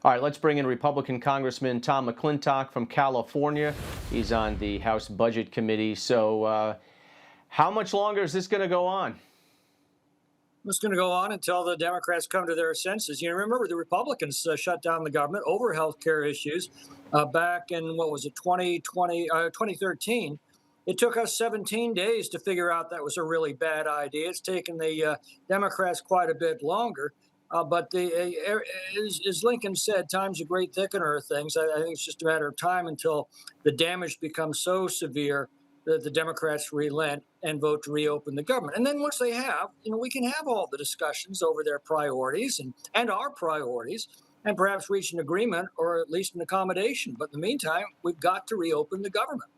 All right, let's bring in Republican Congressman Tom McClintock from California. He's on the House Budget Committee. So how much longer is this going to go on? It's going to go on until the Democrats come to their senses. You remember the Republicans shut down the government over health care issues back in, what was it, 2013. It took us 17 days to figure out that was a really bad idea. It's taken the Democrats quite a bit longer. As Lincoln said, time's a great thickener of things. I think it's just a matter of time until the damage becomes so severe that the Democrats relent and vote to reopen the government. And then once they have, we can have all the discussions over their priorities and our priorities and perhaps reach an agreement or at least an accommodation. But in the meantime, we've got to reopen the government.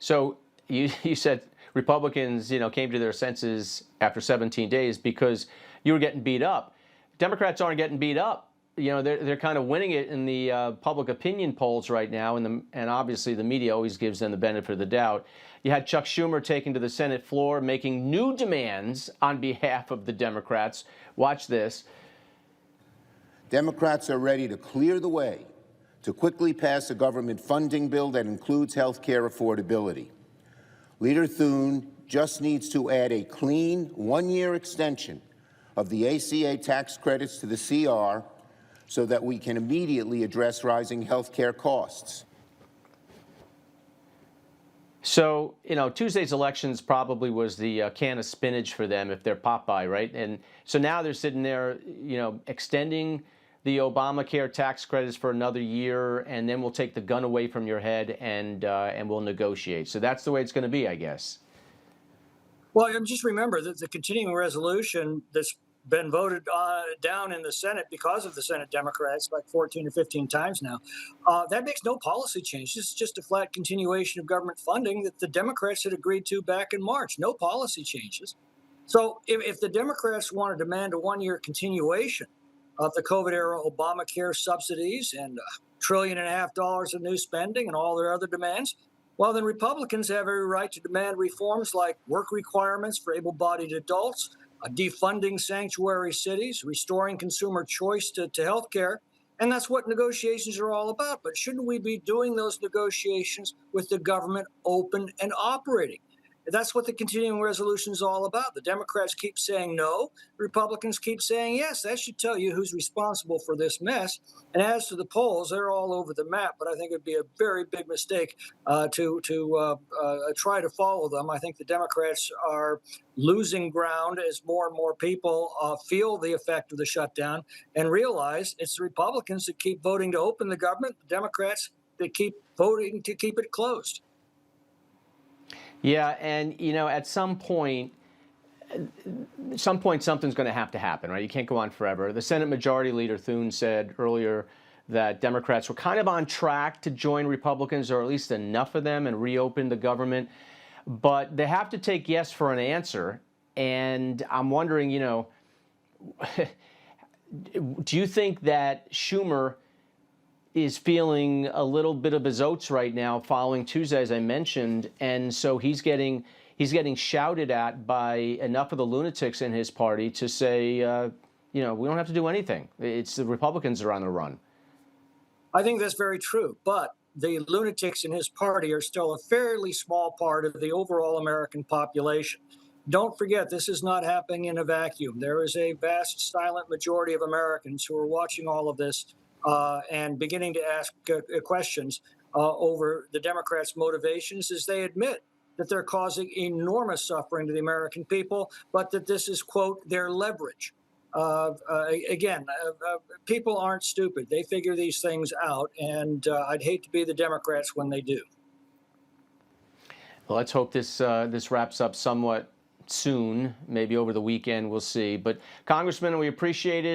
So you said Republicans, came to their senses after 17 days because you were getting beat up. Democrats aren't getting beat up. They're kind of winning it in the public opinion polls right now, and obviously the media always gives them the benefit of the doubt. You had Chuck Schumer taken to the Senate floor, making new demands on behalf of the Democrats. Watch this. Democrats are ready to clear the way to quickly pass a government funding bill that includes health care affordability. Leader Thune just needs to add a clean one-year extension of the ACA tax credits to the CR so that we can immediately address rising health care costs. So, Tuesday's elections probably was the can of spinach for them if they're Popeye, right? And so now they're sitting there, extending the Obamacare tax credits for another year, and then we'll take the gun away from your head and we'll negotiate. So that's the way it's going to be, I guess. Well, just remember that the continuing resolution that's been voted down in the Senate because of the Senate Democrats like 14 or 15 times now, that makes no policy change. This is just a flat continuation of government funding that the Democrats had agreed to back in March. No policy changes. So if the Democrats want to demand a one-year continuation of the COVID-era Obamacare subsidies and $1.5 trillion of new spending and all their other demands, well, then Republicans have every right to demand reforms like work requirements for able-bodied adults, defunding sanctuary cities, restoring consumer choice to health care. And that's what negotiations are all about. But shouldn't we be doing those negotiations with the government open and operating? That's what the continuing resolution is all about. The Democrats keep saying no. Republicans keep saying yes. That should tell you who's responsible for this mess. And as to the polls, they're all over the map. But I think it'd be a very big mistake to try to follow them. I think the Democrats are losing ground as more and more people feel the effect of the shutdown and realize it's the Republicans that keep voting to open the government, the Democrats that keep voting to keep it closed. Yeah, and at some point something's going to have to happen, right? You can't go on forever. The Senate Majority Leader Thune said earlier that Democrats were kind of on track to join Republicans, or at least enough of them, and reopen the government. But they have to take yes for an answer. And I'm wondering, do you think that Schumer is feeling a little bit of his oats right now following Tuesday, as I mentioned, and so he's getting shouted at by enough of the lunatics in his party to say, we don't have to do anything. It's the Republicans that are on the run. I think that's very true, but the lunatics in his party are still a fairly small part of the overall American population. Don't forget, this is not happening in a vacuum. There is a vast silent majority of Americans who are watching all of this and beginning to ask questions over the Democrats' motivations as they admit that they're causing enormous suffering to the American people, but that this is, quote, their leverage. People aren't stupid. They figure these things out, and I'd hate to be the Democrats when they do. Well, let's hope this wraps up somewhat soon, maybe over the weekend. We'll see. But, Congressman, we appreciate it.